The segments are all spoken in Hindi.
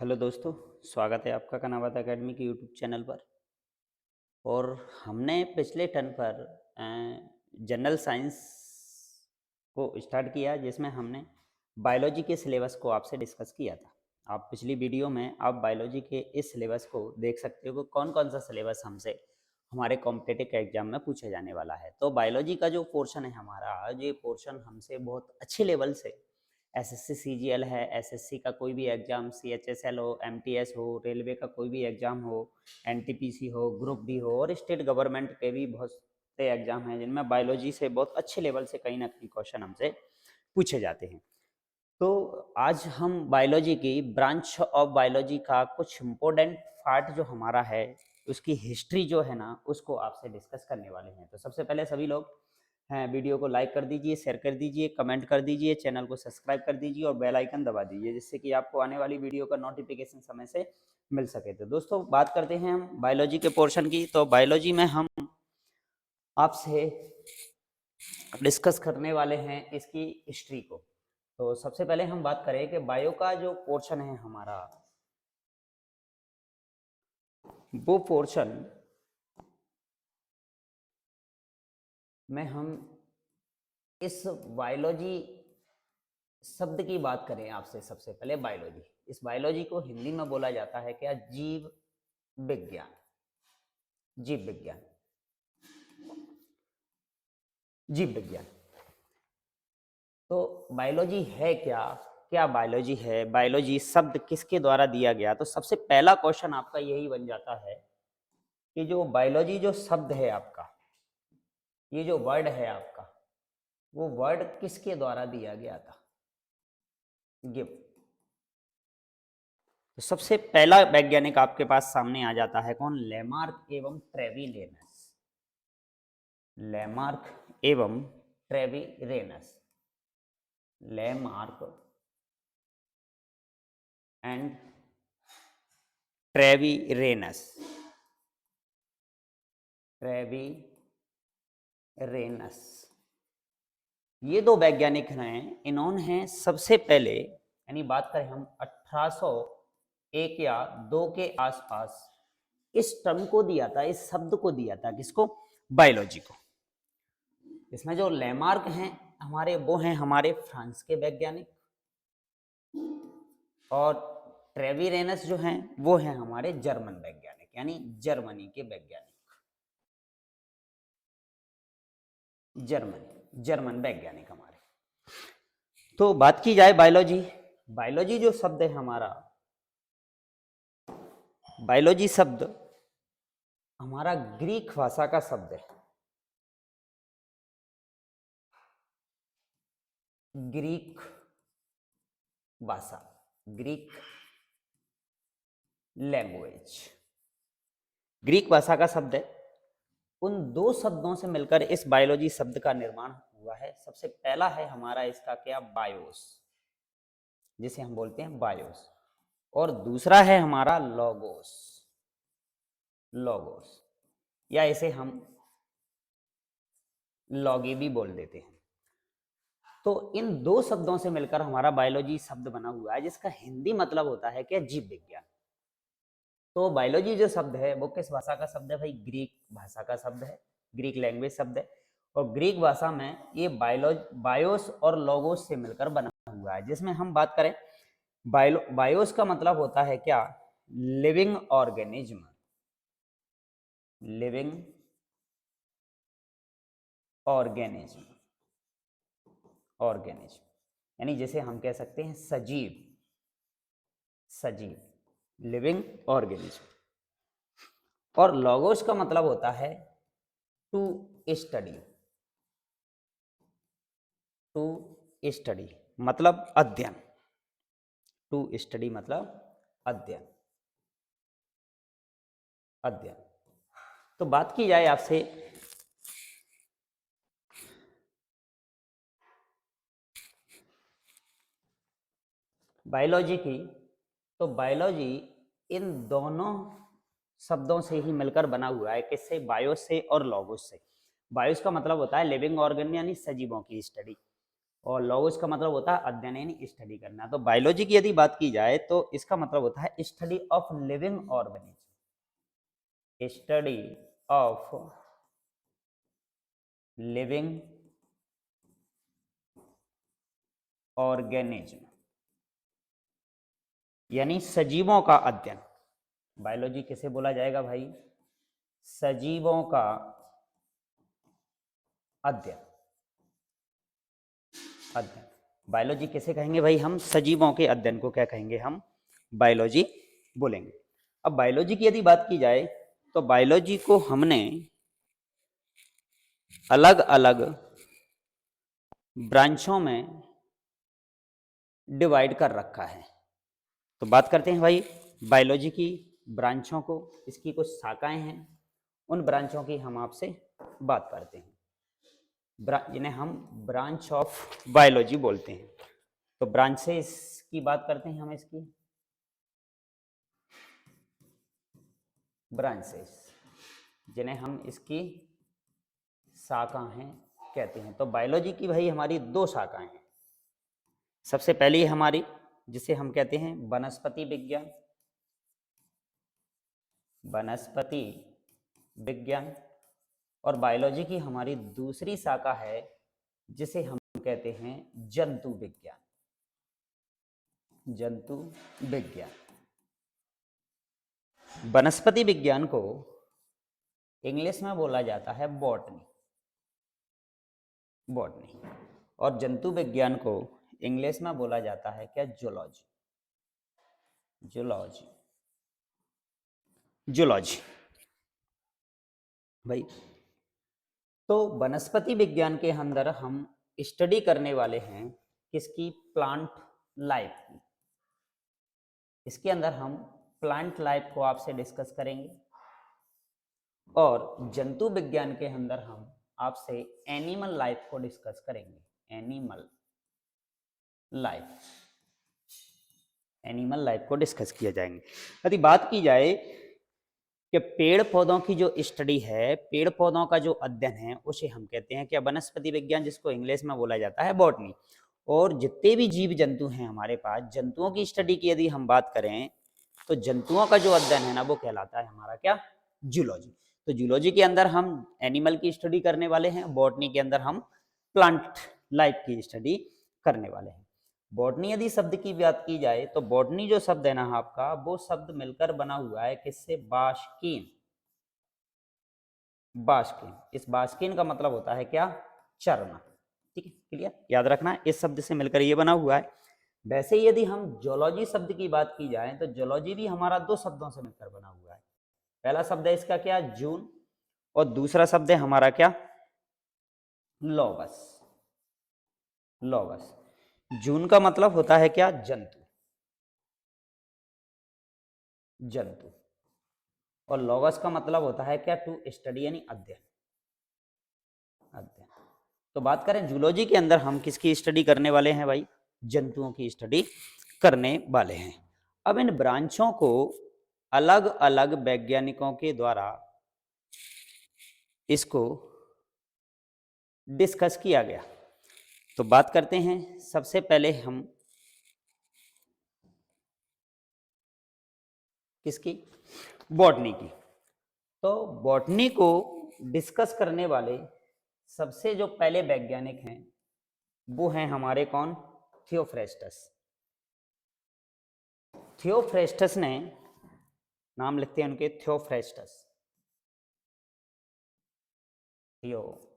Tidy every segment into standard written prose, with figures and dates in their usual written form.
हेलो दोस्तों, स्वागत है आपका कनावत एकेडमी के यूट्यूब चैनल पर। और हमने पिछले टर्म पर जनरल साइंस को स्टार्ट किया, जिसमें हमने बायोलॉजी के सिलेबस को आपसे डिस्कस किया था। आप पिछली वीडियो में आप बायोलॉजी के इस सिलेबस को देख सकते हो कि कौन कौन सा सिलेबस हमसे हमारे कॉम्पिटिटिव एग्जाम में पूछा जाने वाला है। तो बायोलॉजी का जो पोर्शन है हमारा, ये पोर्शन हमसे बहुत अच्छे लेवल से एसएससी सीजीएल है, एसएससी का कोई भी एग्जाम, सीएचएसएल हो, एमटीएस हो, रेलवे का कोई भी एग्जाम हो, एनटीपीसी हो, ग्रुप डी हो, और स्टेट गवर्नमेंट के भी बहुत से एग्जाम हैं जिनमें बायोलॉजी से बहुत अच्छे लेवल से कहीं ना कहीं क्वेश्चन हमसे पूछे जाते हैं। तो आज हम बायोलॉजी की ब्रांच ऑफ बायोलॉजी का कुछ इम्पोर्टेंट पार्ट जो हमारा है, उसकी हिस्ट्री जो है ना, उसको आपसे डिस्कस करने वाले हैं। तो सबसे पहले सभी लोग हैं वीडियो को लाइक कर दीजिए, शेयर कर दीजिए, कमेंट कर दीजिए, चैनल को सब्सक्राइब कर दीजिए और बेल आइकन दबा दीजिए, जिससे कि आपको आने वाली वीडियो का नोटिफिकेशन समय से मिल सके। तो दोस्तों, बात करते हैं हम बायोलॉजी के पोर्शन की। तो बायोलॉजी में हम आपसे डिस्कस करने वाले हैं इसकी हिस्ट्री को। तो सबसे पहले हम बात करें कि बायो का जो पोर्शन है हमारा, वो पोर्शन में हम इस बायोलॉजी शब्द की बात करें आपसे। सबसे पहले बायोलॉजी, इस बायोलॉजी को हिंदी में बोला जाता है क्या? जीव विज्ञान। जीव विज्ञान, जीव विज्ञान। तो बायोलॉजी है क्या? क्या बायोलॉजी है? बायोलॉजी शब्द किसके द्वारा दिया गया? तो सबसे पहला क्वेश्चन आपका यही बन जाता है कि जो बायोलॉजी जो शब्द है आपका, ये जो वर्ड है आपका, वो वर्ड किसके द्वारा दिया गया था? गिव। तो सबसे पहला वैज्ञानिक आपके पास सामने आ जाता है कौन? लेमार्क एवं ट्रेविलेनस। लेमार्क एवं Treviranus. Lamarck and Treviranus. Treviranus, ये दो वैज्ञानिक हैं। इन्होंने सबसे पहले, यानी बात करें हम 1801 या 2 के आसपास, इस टर्म को दिया था, इस शब्द को दिया था। किसको? बायोलॉजी को। इसमें जो लेमार्क हैं हमारे, वो हैं हमारे फ्रांस के वैज्ञानिक, और ट्रेविरेनस जो हैं वो हैं हमारे जर्मन वैज्ञानिक, यानी जर्मनी के वैज्ञानिक। जर्मन वैज्ञानिक हमारे। तो बात की जाए बायोलॉजी, बायोलॉजी जो शब्द है हमारा, बायोलॉजी शब्द हमारा ग्रीक भाषा का शब्द है। ग्रीक भाषा, ग्रीक लैंग्वेज, ग्रीक भाषा का शब्द है। उन दो शब्दों से मिलकर इस बायोलॉजी शब्द का निर्माण हुआ है। सबसे पहला है हमारा इसका क्या? बायोस, जिसे हम बोलते हैं बायोस। और दूसरा है हमारा लोगोस। लोगोस, या इसे हम लॉगी भी बोल देते हैं। तो इन दो शब्दों से मिलकर हमारा बायोलॉजी शब्द बना हुआ है, जिसका हिंदी मतलब होता है क्या? जीव विज्ञान। तो बायोलॉजी जो शब्द है वो किस भाषा का शब्द है भाई? ग्रीक भाषा का शब्द है, ग्रीक लैंग्वेज शब्द है। और ग्रीक भाषा में ये बायोस और लोगोस से मिलकर बना हुआ है। जिसमें हम बात करें, बायोस का मतलब होता है क्या? Living organism. Living organism, organism यानी जैसे हम कह सकते हैं सजीव, सजीव, लिविंग ऑर्गेनिज्म। और लॉगोस का मतलब होता है टू स्टडी। टू स्टडी मतलब अध्ययन। टू स्टडी मतलब अध्ययन, अध्ययन। तो बात की जाए आपसे बायोलॉजी की, तो बायोलॉजी इन दोनों शब्दों से ही मिलकर बना हुआ है। किससे? बायोस से और लॉगोस से। बायोस का मतलब होता है लिविंग ऑर्गन, यानी सजीवों की स्टडी। और लॉगोस का मतलब होता है अध्ययन यानी स्टडी करना। तो बायोलॉजी की यदि बात की जाए तो इसका मतलब होता है study of living organism, study of living organism यानी सजीवों का अध्ययन। बायोलॉजी किसे बोला जाएगा भाई? सजीवों का अध्ययन। अध्ययन बायोलॉजी किसे कहेंगे भाई? हम सजीवों के अध्ययन को क्या कहेंगे? हम बायोलॉजी बोलेंगे। अब बायोलॉजी की यदि बात की जाए तो बायोलॉजी को हमने अलग अलग ब्रांचों में डिवाइड कर रखा है। तो बात करते हैं भाई बायोलॉजी की ब्रांचों को, इसकी कुछ शाखाएं हैं, उन ब्रांचों की हम आपसे बात करते हैं, जिन्हें हम ब्रांच ऑफ बायोलॉजी बोलते हैं। तो ब्रांचेस की बात करते हैं हम, इसकी ब्रांचेस जिन्हें हम इसकी शाखाएं कहते हैं। तो बायोलॉजी की भाई हमारी दो शाखाएं हैं। सबसे पहली हमारी जिसे हम कहते हैं वनस्पति विज्ञान, वनस्पति विज्ञान, और बायोलॉजी की हमारी दूसरी शाखा है जिसे हम कहते हैं जंतु विज्ञान, जंतु विज्ञान। वनस्पति विज्ञान को इंग्लिश में बोला जाता है बॉटनी, बॉटनी, और जंतु विज्ञान को इंग्लिश में बोला जाता है क्या? जूलॉजी, जूलॉजी, जूलॉजी भाई। तो वनस्पति विज्ञान के अंदर हम स्टडी करने वाले हैं किसकी? प्लांट लाइफ की। इसके अंदर हम प्लांट लाइफ को आपसे डिस्कस करेंगे, और जंतु विज्ञान के अंदर हम आपसे एनिमल लाइफ को डिस्कस करेंगे, एनिमल लाइफ, एनिमल लाइफ को डिस्कस किया जाएंगे। यदि बात की जाए कि पेड़ पौधों की जो स्टडी है, पेड़ पौधों का जो अध्ययन है, उसे हम कहते हैं क्या? वनस्पति विज्ञान, जिसको इंग्लिश में बोला जाता है बॉटनी। और जितने भी जीव जंतु हैं हमारे पास, जंतुओं की स्टडी की यदि हम बात करें तो जंतुओं का जो अध्ययन है ना, वो कहलाता है हमारा क्या? जूलॉजी। तो जूलॉजी के अंदर हम एनिमल की स्टडी करने वाले हैं, बॉटनी के अंदर हम प्लांट लाइफ की स्टडी करने वाले हैं। बॉटनी यदि शब्द की बात की जाए तो बॉटनी जो शब्द है ना आपका, वो शब्द मिलकर बना हुआ है किससे? Baskin, Baskin. इस बास्कीन का मतलब होता है क्या? चरना। ठीक है, क्लियर, याद रखना, इस शब्द से मिलकर ये बना हुआ है। वैसे ही यदि हम जोलॉजी शब्द की बात की जाए तो जोलॉजी भी हमारा दो शब्दों से मिलकर बना हुआ है। पहला शब्द है इसका क्या? जून, और दूसरा शब्द है हमारा क्या? Logos, logos. जून का मतलब होता है क्या? जंतु, जंतु, और लॉगस का मतलब होता है क्या? टू स्टडी यानी अध्ययन, अध्ययन। तो बात करें जूलॉजी के अंदर हम किसकी स्टडी करने वाले हैं भाई? जंतुओं की स्टडी करने वाले हैं। अब इन ब्रांचों को अलग अलग वैज्ञानिकों के द्वारा इसको डिस्कस किया गया। तो बात करते हैं सबसे पहले हम किसकी? बॉटनी की। तो बॉटनी को डिस्कस करने वाले सबसे जो पहले वैज्ञानिक हैं वो हैं हमारे कौन? थियोफ्रेस्टस। थियोफ्रेस्टस ने, नाम लिखते हैं उनके, थियोफ्रेस्टस, थियोफ्रेस्टस,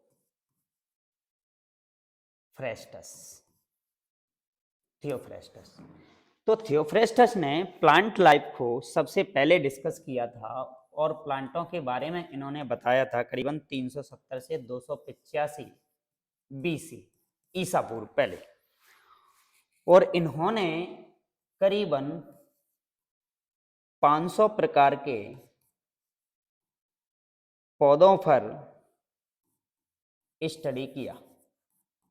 थियोफ्रेस्टस। तो थियोफ्रेस्टस ने प्लांट लाइफ को सबसे पहले डिस्कस किया था, और प्लांटों के बारे में इन्होंने बताया था करीबन 370 से 285 बीसी, ईसा पूर्व पहले। और इन्होंने करीबन 500 प्रकार के पौधों पर स्टडी किया,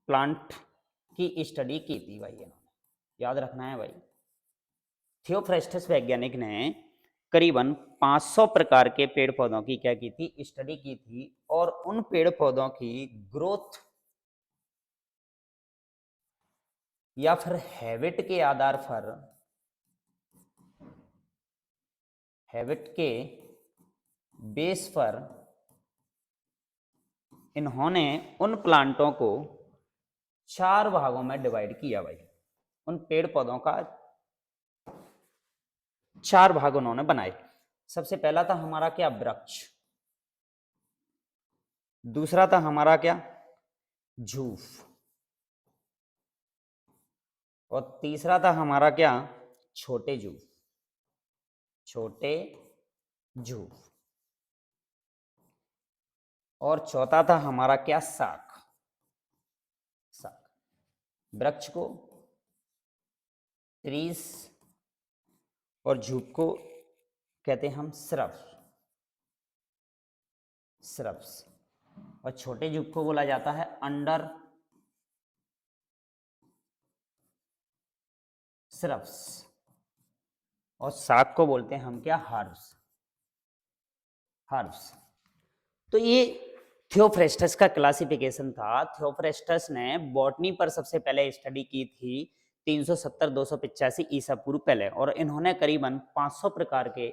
प्लांट की स्टडी की थी भाई इन्होंने, याद रखना है भाई। थियोफ्रेस्टस वैज्ञानिक ने करीबन 500 प्रकार के पेड़ पौधों की क्या की थी? स्टडी की थी, और उन पेड़ पौधों की ग्रोथ या फिर हैबिट के आधार पर, हैबिट के बेस पर इन्होंने उन प्लांटों को 4 भागों में डिवाइड किया भाई। उन पेड़ पौधों का 4 भाग उन्होंने बनाए। सबसे पहला था हमारा क्या, वृक्ष। दूसरा था हमारा क्या, झूफ। और तीसरा था हमारा क्या, छोटे झूफ, छोटे झूफ। और चौथा था हमारा क्या, शाख। शाख। वृक्ष को ट्रीज और झूप को कहते हैं हम श्रब्स, श्रब्स। और छोटे झूप को बोला जाता है अंडर श्रब्स। और शाख को बोलते हैं हम क्या, हर्ब्स, हर्ब्स। तो ये थियोफ्रेस्टस का क्लासिफिकेशन था। थियोफ्रेस्टस ने बॉटनी पर सबसे पहले स्टडी की थी 370-285 ईसा पूर्व पहले, और इन्होंने करीबन 500 प्रकार के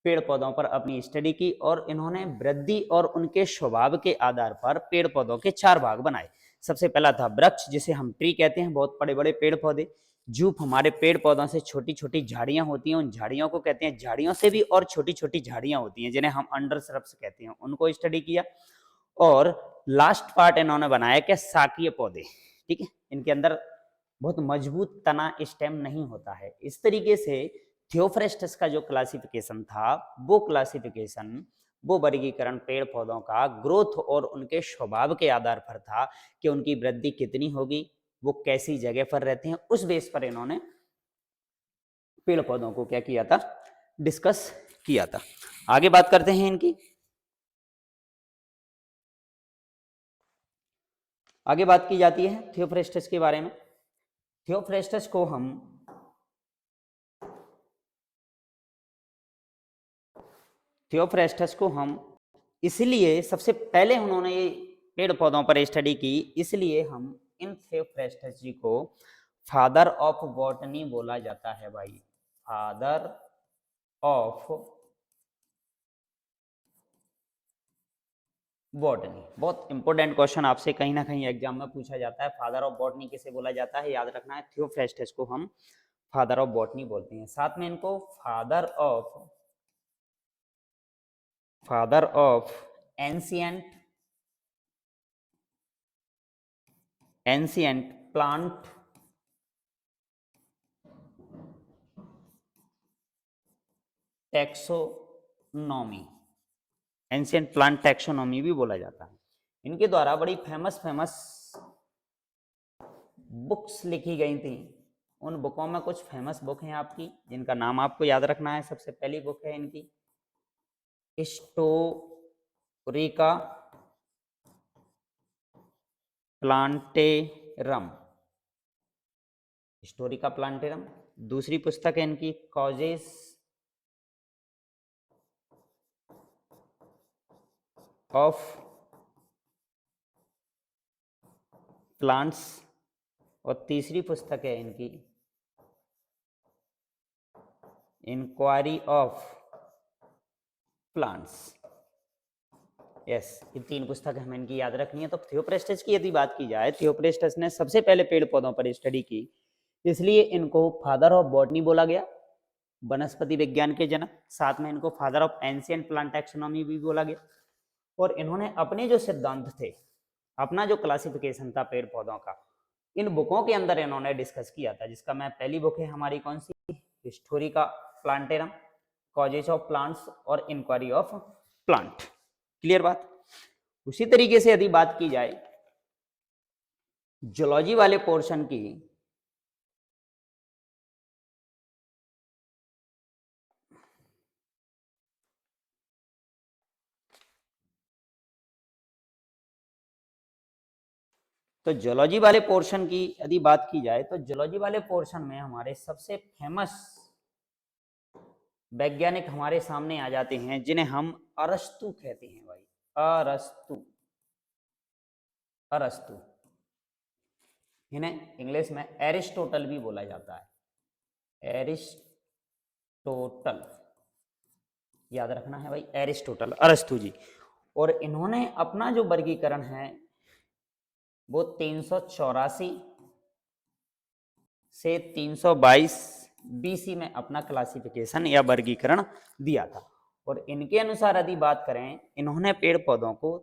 पेड़ पौधों पर अपनी स्टडी की, और इन्होंने वृद्धि और उनके स्वभाव के आधार पर पेड़ पौधों के 4 भाग बनाए। सबसे पहला था वृक्ष, जिसे हम ट्री कहते हैं, बहुत बड़े बड़े पेड़ पौधे। जूप हमारे पेड़ पौधों से छोटी छोटी झाड़ियां होती हैं, उन झाड़ियों को कहते हैं, झाड़ियों से भी और छोटी छोटी झाड़ियां होती हैं जिन्हें हम अंडर श्रब्स कहते हैं, उनको स्टडी किया। और लास्ट पार्ट इन्होंने बनाया क्या, शाकीय पौधे। ठीक है, इनके अंदर बहुत मजबूत तना स्टेम नहीं होता है। इस तरीके से थियोफ्रेस्टस का जो क्लासिफिकेशन था, वो क्लासिफिकेशन, वो वर्गीकरण पेड़ पौधों का ग्रोथ और उनके स्वभाव के आधार पर था कि उनकी वृद्धि कितनी होगी, वो कैसी जगह पर रहते हैं। उस बेस पर इन्होंने पेड़ पौधों को क्या किया था, डिस्कस किया था। आगे बात करते हैं इनकी। आगे बात की जाती है थियोफ्रेस्टस के बारे में। थियोफ्रेस्टस को हम इसलिए सबसे पहले उन्होंने ये पेड़ पौधों पर स्टडी की, इसलिए हम इन थियोफ्रेस्टस जी को फादर ऑफ बॉटनी बोला जाता है भाई। फादर ऑफ बॉटनी, बहुत इंपॉर्टेंट क्वेश्चन आपसे कहीं ना कहीं एग्जाम में पूछा जाता है। फादर ऑफ बॉटनी किसे बोला जाता है, याद रखना है। थियोफ्रेस्टस को हम फादर ऑफ बॉटनी बोलते हैं। साथ में इनको father of ancient plant taxonomy, ancient plant taxonomy भी बोला जाता है। इनके द्वारा बड़ी फेमस बुक्स लिखी गई थी। उन बुकों में कुछ फेमस बुक हैं आपकी, जिनका नाम आपको याद रखना है। सबसे पहली बुक है इनकी हिस्टोरिका प्लांटेरम, हिस्टोरिका प्लांटेरम। दूसरी पुस्तक है इनकी कॉजेस ऑफ प्लांट्स। और तीसरी पुस्तक है इनकी इंक्वायरी ऑफ प्लांट्स। यस, ये 3 पुस्तक हमें इनकी याद रखनी है। तो थियोफ्रेस्टस की यदि बात की जाए, थियोफ्रेस्टस ने सबसे पहले पेड़ पौधों पर स्टडी की, इसलिए इनको फादर ऑफ बॉटनी बोला गया, वनस्पति विज्ञान के जनक। साथ में इनको father of ancient plant taxonomy भी बोला गया। और इन्होंने अपने जो सिद्धांत थे, अपना जो क्लासिफिकेशन था पेड़ पौधों का, इन बुकों के अंदर इन्होंने डिस्कस किया था। जिसका मैं पहली बुक है हमारी कौन सी, Historia Plantarum, causes of plants और इंक्वायरी ऑफ प्लांट। क्लियर बात। उसी तरीके से यदि बात की जाए जूलॉजी वाले पोर्शन की, तो जूलॉजी वाले पोर्शन की यदि बात की जाए, तो जूलॉजी वाले पोर्शन में हमारे सबसे फेमस वैज्ञानिक हमारे सामने आ जाते हैं, जिन्हें हम अरस्तु कहते हैं भाई। अरस्तु, अरस्तु। इन्हें इंग्लिश में एरिस्टोटल भी बोला जाता है, एरिस्टोटल, याद रखना है भाई, एरिस्टोटल, अरस्तु जी। और इन्होंने अपना जो वर्गीकरण है वो 384 से 322 बीसी में अपना क्लासिफिकेशन या वर्गीकरण दिया था। और इनके अनुसार यदि बात करें, इन्होंने पेड़ पौधों को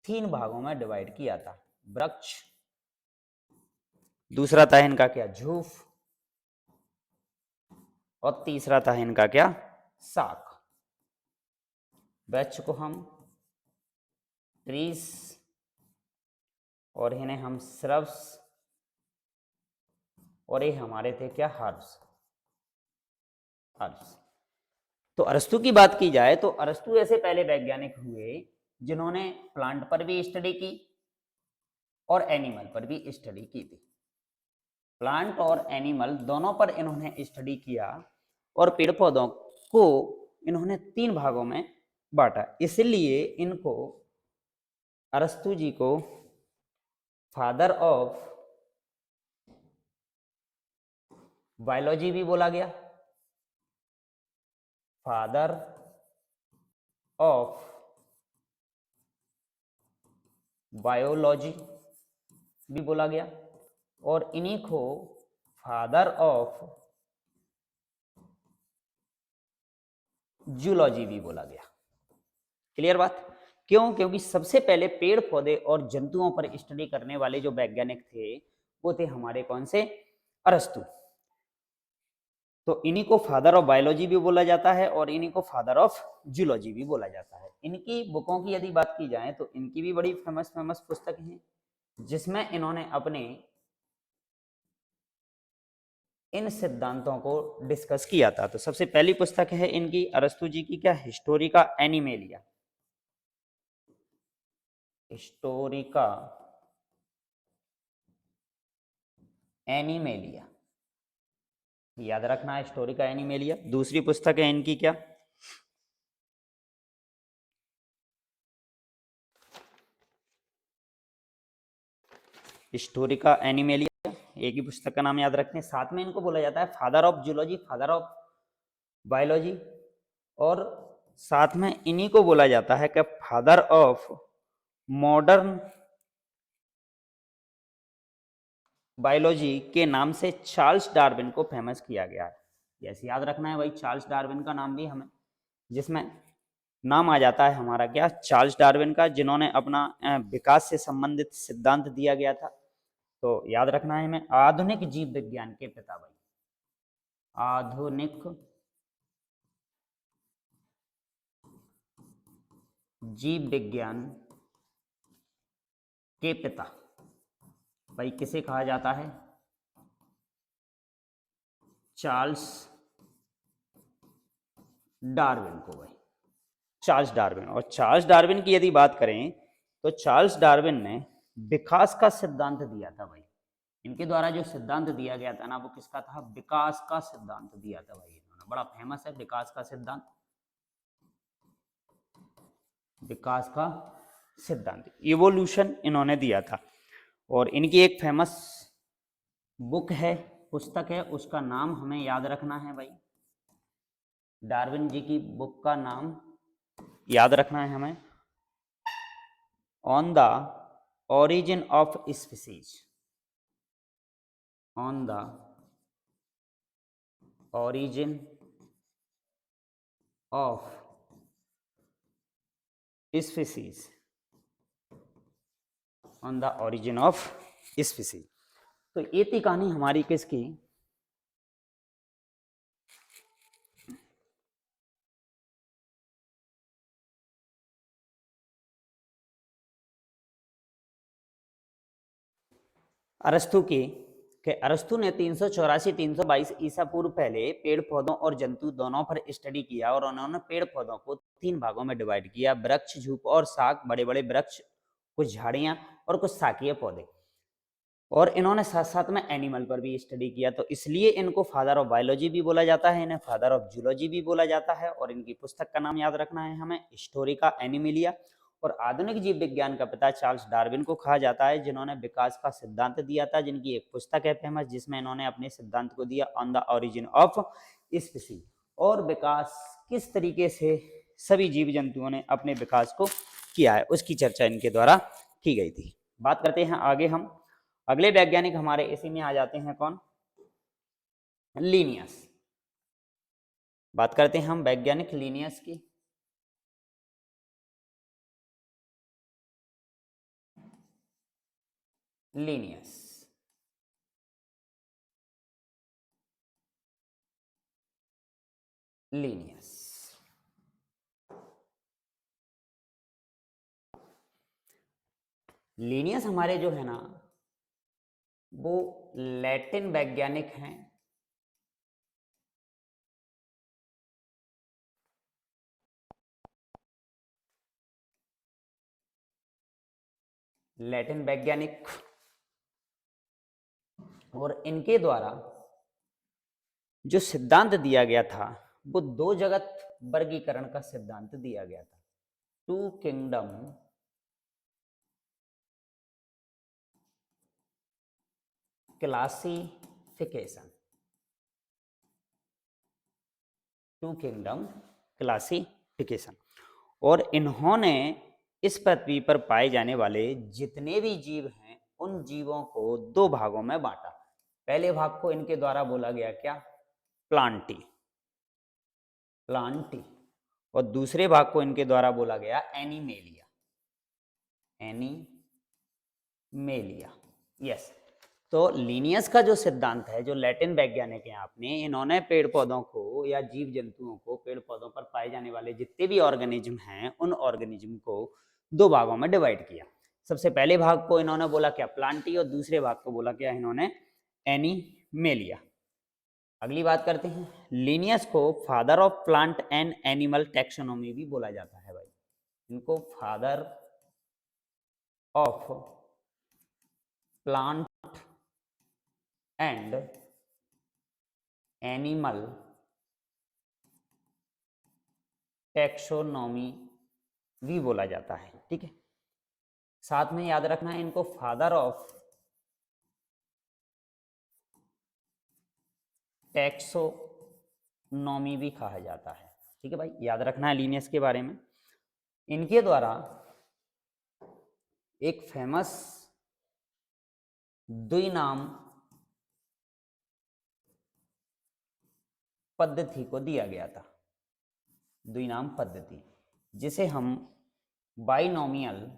3 भागों में डिवाइड किया था, वृक्ष, दूसरा था इनका क्या, झूफ, और तीसरा था इनका क्या, शाक। वृक्ष को हम ट्रीज और इन्हें हम श्रब्स, और ये हमारे थे क्या, हर्ब्स। तो अरस्तु की बात की जाए तो अरस्तु ऐसे पहले वैज्ञानिक हुए जिन्होंने प्लांट पर भी स्टडी की और एनिमल पर भी स्टडी की थी। प्लांट और एनिमल दोनों पर इन्होंने स्टडी किया और पेड़ पौधों को इन्होंने 3 भागों में बांटा। इसलिए इनको, अरस्तु जी को, फादर ऑफ बायोलॉजी भी बोला गया, फादर ऑफ बायोलॉजी भी बोला गया, और इन्हीं को फादर ऑफ जूलॉजी भी बोला गया। क्लियर बात? क्यों? क्योंकि सबसे पहले पेड़ पौधे और जंतुओं पर स्टडी करने वाले जो वैज्ञानिक थे वो थे हमारे कौन से, अरस्तु। तो इन्हीं को फादर ऑफ बायोलॉजी भी बोला जाता है और इन्हीं को फादर ऑफ जूलॉजी भी बोला जाता है। इनकी बुकों की यदि बात की जाए तो इनकी भी बड़ी फेमस पुस्तक हैं जिसमें इन्होंने अपने इन सिद्धांतों को डिस्कस किया था। तो सबसे पहली पुस्तक है इनकी अरस्तु जी की क्या, हिस्टोरिका एनिमेलिया, हिस्टोरिका एनिमेलिया, याद रखना है, हिस्टोरिका एनिमेलिया। दूसरी पुस्तक है इनकी क्या, हिस्टोरिका एनिमेलिया, एक ही पुस्तक का नाम याद रखते हैं। साथ में इनको बोला जाता है father of zoology, father of biology, और साथ में इन्हीं को बोला जाता है कि फादर ऑफ मॉडर्न बायोलॉजी के नाम से चार्ल्स डार्विन को फेमस किया गया है। यस, याद रखना है भाई, चार्ल्स डार्विन का नाम भी हमें, जिसमें नाम आ जाता है हमारा क्या, चार्ल्स डार्विन का, जिन्होंने अपना विकास से संबंधित सिद्धांत दिया गया था। तो याद रखना है हमें, आधुनिक जीव विज्ञान के पिता भाई, आधुनिक जीव विज्ञान के पिता भाई किसे कहा जाता है, चार्ल्स डार्विन को भाई, चार्ल्स डार्विन। और चार्ल्स डार्विन की यदि बात करें तो चार्ल्स डार्विन ने विकास का सिद्धांत दिया था भाई। इनके द्वारा जो सिद्धांत दिया गया था ना वो किसका था, विकास का सिद्धांत दिया था भाई इन्होंने, बड़ा फेमस है विकास का सिद्धांत, विकास का सिद्धांत, इवोल्यूशन इन्होंने दिया था। और इनकी एक फेमस बुक है, पुस्तक है, उसका नाम हमें याद रखना है भाई, डार्विन जी की बुक का नाम याद रखना है हमें, on the origin of species, on the origin of species, on the origin of species। तो ये थी कहानी हमारी किसकी, अरस्तु की, कि अरस्तु ने 384-322 ईसा पूर्व पहले पेड़ पौधों और जंतु दोनों पर स्टडी किया और उन्होंने पेड़ पौधों को 3 भागों में डिवाइड किया, वृक्ष, झूप और शाक, बड़े बड़े वृक्ष, कुछ झाड़ियां और कुछ शाकीय पौधे। और इन्होंने साथ साथ में एनिमल पर भी स्टडी किया, तो इसलिए इनको फादर ऑफ बायोलॉजी भी बोला जाता है, इन्हें फादर ऑफ जूलॉजी भी बोला जाता है। और इनकी पुस्तक का नाम याद रखना है हमें, हिस्टोरिका एनिमेलिया। और आधुनिक जीव विज्ञान का पिता चार्ल्स डार्विन को कहा जाता है, जिन्होंने विकास का सिद्धांत दिया था, जिनकी एक पुस्तक है फेमस, जिसमें इन्होंने अपने सिद्धांत को दिया on the origin of species, और विकास किस तरीके से सभी जीव जंतुओं ने अपने विकास को किया है उसकी चर्चा इनके द्वारा की गई थी। बात करते हैं आगे हम, अगले वैज्ञानिक हमारे इसी में आ जाते हैं कौन, लीनियस। बात करते हैं हम वैज्ञानिक लीनियस की। लीनियस लीनियस लीनियस हमारे जो है ना वो लैटिन वैज्ञानिक हैं। लैटिन वैज्ञानिक, और इनके द्वारा जो सिद्धांत दिया गया था वो दो जगत वर्गीकरण का सिद्धांत दिया गया था, two kingdom classification, two kingdom classification. और इन्होंने इस पृथ्वी पर पाए जाने वाले जितने भी जीव हैं उन जीवों को दो भागों में बांटा। पहले भाग को इनके द्वारा बोला गया क्या, प्लांटी, प्लांटी, और दूसरे भाग को इनके द्वारा बोला गया एनिमेलिया, एनिमेलिया। यस, तो लीनियस का जो सिद्धांत है, जो लैटिन वैज्ञानिक हैं आपने, इन्होंने पेड़ पौधों को या जीव जंतुओं को, पेड़ पौधों पर पाए जाने वाले जितने भी ऑर्गेनिज्म हैं उन ऑर्गेनिज्म को दो भागों में डिवाइड किया। सबसे पहले भाग को इन्होंने बोला क्या, प्लांटी, और दूसरे भाग को बोला क्या इन्होंने, एनिमेलिया। अगली बात करते हैं, लीनियस को father of plant and animal taxonomy भी बोला जाता है भाई, इनको father of plant and animal taxonomy भी बोला जाता है। ठीक है, साथ में याद रखना है इनको फादर ऑफ टैक्सोनॉमी भी कहा जाता है। ठीक है भाई, याद रखना है लीनियस के बारे में। इनके द्वारा एक फेमस द्विनाम पद्धति को दिया गया था, द्विनाम पद्धति, जिसे हम बाइनोमियल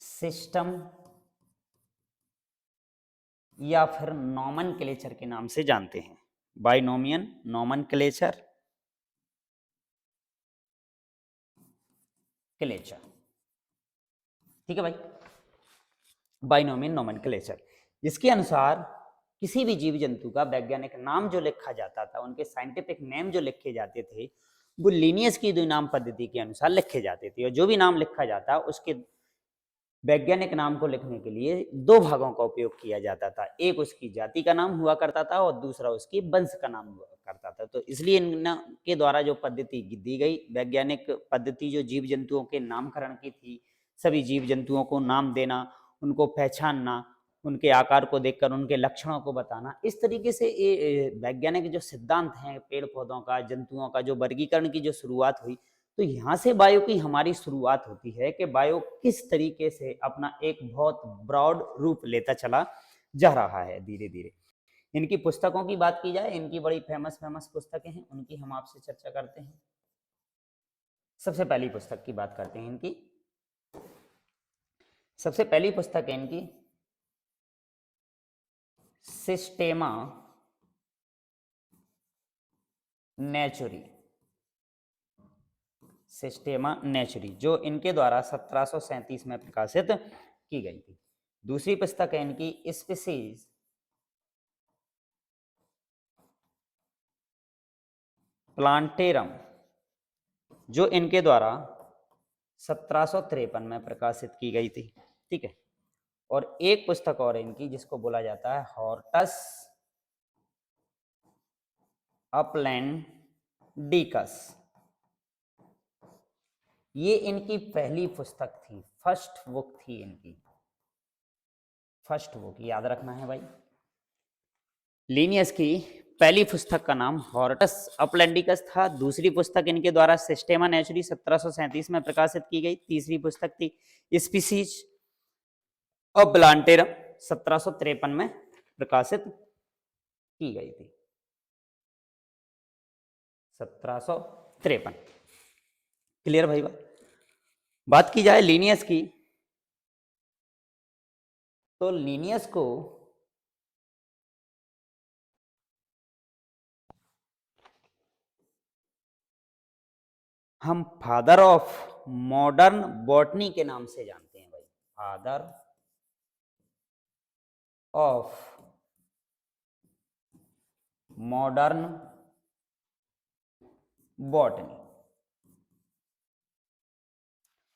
सिस्टम या फिर नॉमेनक्लेचर के नाम से जानते हैं। बाइनोमियल नॉमेनक्लेचर क्लेचर, ठीक है भाई, बाइनोमियल नॉमेनक्लेचर। इसके अनुसार किसी भी जीव जंतु का वैज्ञानिक नाम जो लिखा जाता था, उनके साइंटिफिक नेम जो लिखे जाते थे, वो लीनियस की द्विनाम पद्धति के अनुसार लिखे जाते थे। और जो भी नाम लिखा जाता उसके वैज्ञानिक नाम को लिखने के लिए दो भागों का उपयोग किया जाता था, एक उसकी जाति का नाम हुआ करता था और दूसरा उसकी वंश का नाम हुआ करता था। तो इसलिए इनके द्वारा जो पद्धति दी गई, वैज्ञानिक पद्धति, जो जीव जंतुओं के नामकरण की थी, सभी जीव जंतुओं को नाम देना, उनको पहचानना, उनके आकार को देखकर उनके लक्षणों को बताना, इस तरीके से ये वैज्ञानिक जो सिद्धांत हैं पेड़ पौधों का, जंतुओं का, जो वर्गीकरण की जो शुरुआत हुई, तो यहाँ से बायो की हमारी शुरुआत होती है कि बायो किस तरीके से अपना एक बहुत ब्रॉड रूप लेता चला जा रहा है धीरे धीरे। इनकी पुस्तकों की बात की जाए, इनकी बड़ी फेमस पुस्तकें हैं, उनकी हम आपसे चर्चा करते हैं। सबसे पहली पुस्तक की बात करते हैं इनकी। सबसे पहली पुस्तक है इनकी सिस्टेमा नेचुरी, सिस्टेमा नेचुरी, जो इनके द्वारा 1737 में प्रकाशित की गई थी। दूसरी पुस्तक है इनकी स्पीसीज प्लांटेरम, जो इनके द्वारा 1753 में प्रकाशित की गई थी। ठीक है, और एक पुस्तक और इनकी जिसको बोला जाता है हॉर्टस अपलैंडिकस। ये इनकी पहली पुस्तक थी, फर्स्ट बुक थी इनकी, फर्स्ट बुक याद रखना है भाई। लिनियस की पहली पुस्तक का नाम हॉर्टस अपलैंडिकस था। दूसरी पुस्तक इनके द्वारा सिस्टेमा नेचुरी 1737 में प्रकाशित की गई। तीसरी पुस्तक थी स्पीसीज ऑफ ब्लांटेरम 1753 में प्रकाशित की गई थी, 1753। क्लियर भाई? बात की जाए लिनियस की, तो लिनियस को हम फादर ऑफ मॉडर्न बॉटनी के नाम से जानते हैं भाई, father of modern botany,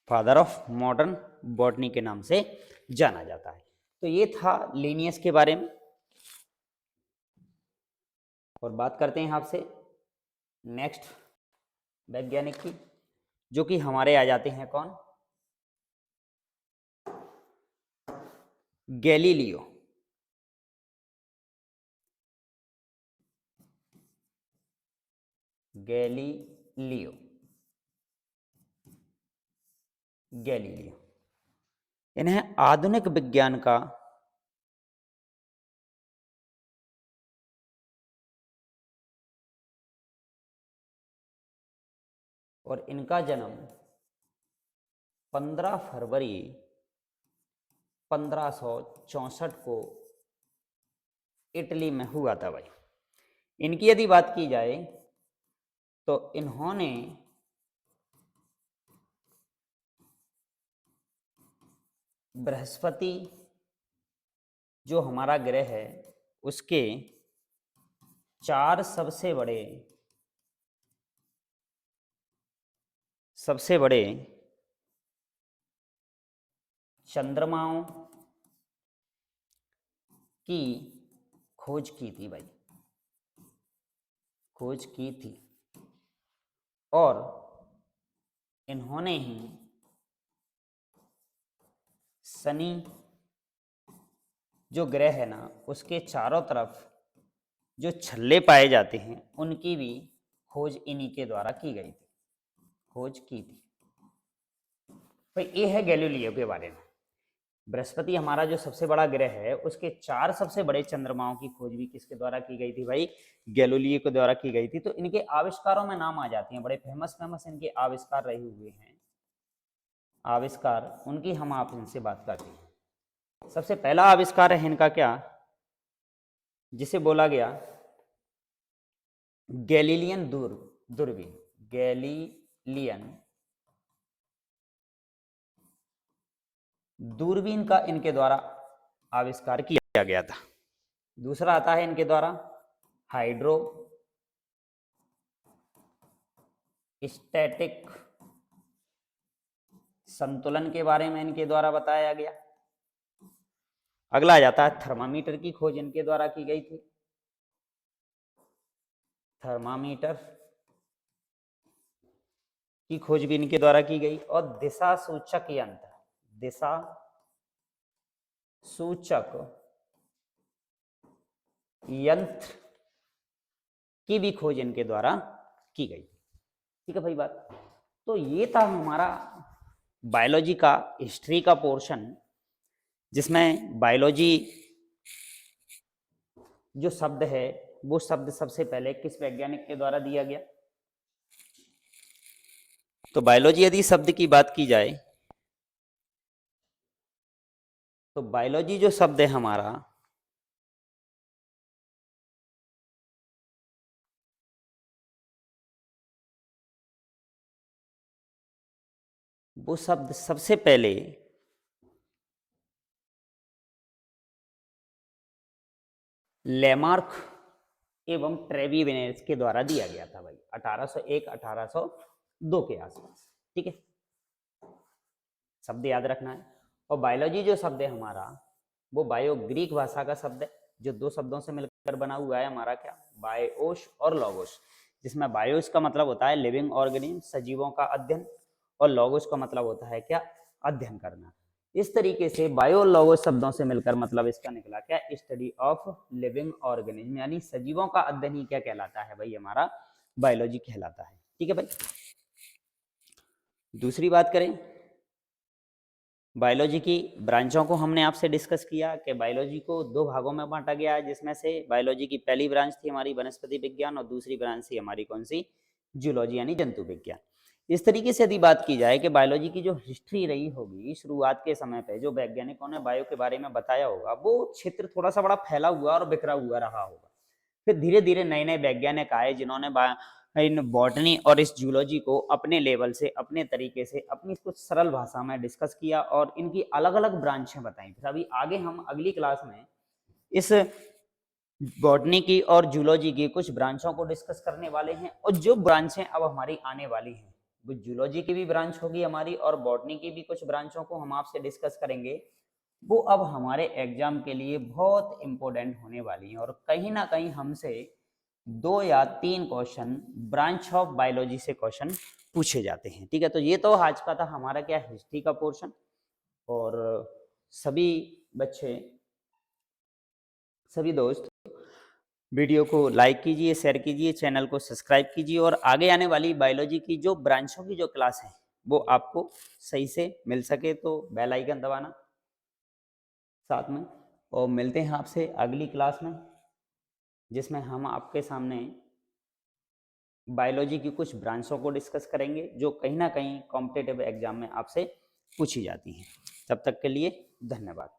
father of modern botany के नाम से जाना जाता है। तो ये था लिनियस के बारे में। और बात करते हैं आपसे नेक्स्ट वैज्ञानिक की, जो कि हमारे आ जाते हैं कौन? गैलीलियो। गैलीलियो, गैलीलियो इन्हें आधुनिक विज्ञान का और इनका जन्म 15 फरवरी 1564 को इटली में हुआ था भाई। इनकी यदि बात की जाए तो इन्होंने बृहस्पति जो हमारा ग्रह है उसके 4 सबसे बड़े चंद्रमाओं की खोज की थी भाई, खोज की थी। और इन्होंने ही शनि जो ग्रह है ना, उसके चारों तरफ जो छल्ले पाए जाते हैं उनकी भी खोज इन्हीं के द्वारा की गई थी, खोज की थी भाई। ये है गैलीलियो के बारे में। बृहस्पति हमारा जो सबसे बड़ा ग्रह है उसके 4 सबसे बड़े चंद्रमाओं की खोज भी किसके द्वारा की गई थी भाई? गैलीलियो के द्वारा की गई थी। तो इनके आविष्कारों में नाम आ जाते हैं, बड़े फेमस इनके आविष्कार रहे हुए हैं। आविष्कार उनकी हम आप इनसे बात करते हैं। सबसे पहला आविष्कार है इनका क्या, जिसे बोला गया गैलीलियन दूरबीन, गैलीलियन दूरबीन का इनके द्वारा आविष्कार किया गया था। दूसरा आता है इनके द्वारा हाइड्रो स्टैटिक संतुलन के बारे में इनके द्वारा बताया गया। अगला आ जाता है थर्मामीटर की खोज इनके द्वारा की गई थी, थर्मामीटर की खोज भी इनके द्वारा की गई। और दिशा सूचक यंत्र, दिशा सूचक यंत्र की भी खोज इनके द्वारा की गई। ठीक है भाई बात। तो ये था हमारा बायोलॉजी का हिस्ट्री का पोर्शन, जिसमें बायोलॉजी जो शब्द है वो शब्द सबसे पहले किस वैज्ञानिक के द्वारा दिया गया? तो बायोलॉजी यदि शब्द की बात की जाए तो बायोलॉजी जो शब्द है हमारा वो शब्द सबसे पहले लेमार्क एवं ट्रेविवेनेस के द्वारा दिया गया था भाई, 1801-1802 के आसपास। ठीक है, शब्द याद रखना है। और बायोलॉजी जो शब्द है हमारा वो बायो ग्रीक भाषा का शब्द है, जो दो शब्दों से मिलकर बना हुआ है हमारा क्या, बायोस और लॉगोस, जिसमें बायोस का मतलब होता है लिविंग ऑर्गेनिज्म, सजीवों का अध्ययन, और लॉगोस का मतलब होता है क्या, अध्ययन करना। इस तरीके से बायो और लॉगोस शब्दों से मिलकर मतलब इसका निकला क्या, स्टडी ऑफ लिविंग ऑर्गेनिज्म, यानी सजीवों का अध्ययन ही क्या कहलाता है भाई, हमारा बायोलॉजी कहलाता है। ठीक है भाई। दूसरी बात करें, बायोलॉजी की ब्रांचों को हमने आपसे डिस्कस किया कि बायोलॉजी को दो भागों में बांटा गया है, जिसमें से बायोलॉजी की पहली ब्रांच थी हमारी वनस्पति विज्ञान और दूसरी ब्रांच थी हमारी कौन सी, जूलॉजी यानी जंतु विज्ञान। इस तरीके से यदि बात की जाए कि बायोलॉजी की जो हिस्ट्री रही होगी शुरुआत के समय पे, जो वैज्ञानिकों ने बायो के बारे में बताया होगा, वो क्षेत्र थोड़ा सा बड़ा फैला हुआ और बिखरा हुआ रहा होगा। फिर धीरे धीरे नए नए वैज्ञानिक आए जिन्होंने इन बॉटनी और इस जूलॉजी को अपने लेवल से, अपने तरीके से, अपनी कुछ सरल भाषा में डिस्कस किया और इनकी अलग अलग ब्रांचें बताई। फिर अभी आगे हम अगली क्लास में इस बॉटनी की और जूलॉजी की कुछ ब्रांचों को डिस्कस करने वाले हैं, और जो ब्रांचें अब हमारी आने वाली हैं वो जूलॉजी की भी ब्रांच होगी हमारी, और बॉटनी की भी कुछ ब्रांचों को हम आपसे डिस्कस करेंगे। वो अब हमारे एग्जाम के लिए बहुत इंपॉर्टेंट होने वाली हैं, और कहीं ना कहीं हमसे 2 या 3 क्वेश्चन ब्रांच ऑफ बायोलॉजी से क्वेश्चन पूछे जाते हैं। ठीक है, तो ये तो आज का था हमारा क्या, हिस्ट्री का पोर्शन। और सभी बच्चे, सभी दोस्त वीडियो को लाइक कीजिए, शेयर कीजिए, चैनल को सब्सक्राइब कीजिए, और आगे आने वाली बायोलॉजी की जो ब्रांचों की जो क्लास है वो आपको सही से मिल सके तो बेल आइकन दबाना साथ में। और मिलते हैं आपसे अगली क्लास में, जिसमें हम आपके सामने बायोलॉजी की कुछ ब्रांचों को डिस्कस करेंगे जो कहीं ना कहीं कॉम्पिटिटिव एग्जाम में आपसे पूछी जाती हैं। तब तक के लिए धन्यवाद।